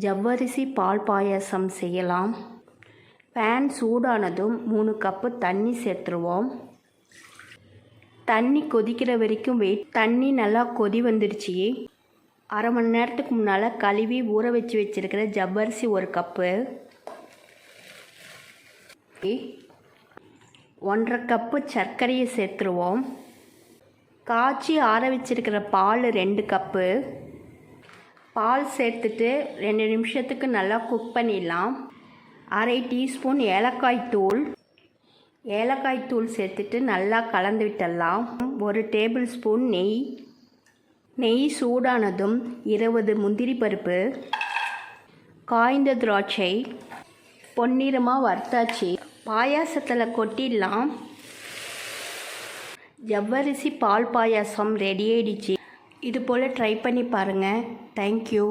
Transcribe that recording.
ஜவ்வரிசி பால் பாயாசம் செய்யலாம். பேன் சூடானதும் 3 கப்பு தண்ணி சேர்த்துருவோம். தண்ணி கொதிக்கிற வரைக்கும் தண்ணி நல்லா கொதி வந்துடுச்சு. அரை மணி நேரத்துக்கு முன்னால் கழுவி ஊற வச்சுருக்கிற ஜவ்வரிசி 1 கப்பு, 1.5 கப்பு சர்க்கரையை சேர்த்துருவோம். காய்ச்சி ஆற வச்சிருக்கிற பால் 2 கப்பு. பால் சேர்த்துட்டு 2 நிமிஷத்துக்கு நல்லா குக் பண்ணிடலாம். அரை டீஸ்பூன் ஏலக்காய் தூள் சேர்த்துட்டு நல்லா கலந்து விட்டுடலாம். 1 டேபிள் ஸ்பூன் நெய் சூடானதும் 20 முந்திரி பருப்பு, காய்ந்த திராட்சை பொன்னிறமாக வறுத்தாச்சு. பாயாசத்தில் கொட்டிடலாம். ஜவ்வரிசி பால் பாயாசம் ரெடி ஆயிடுச்சு. இது போல் ட்ரை பண்ணி பாருங்கள். தேங்க்யூ.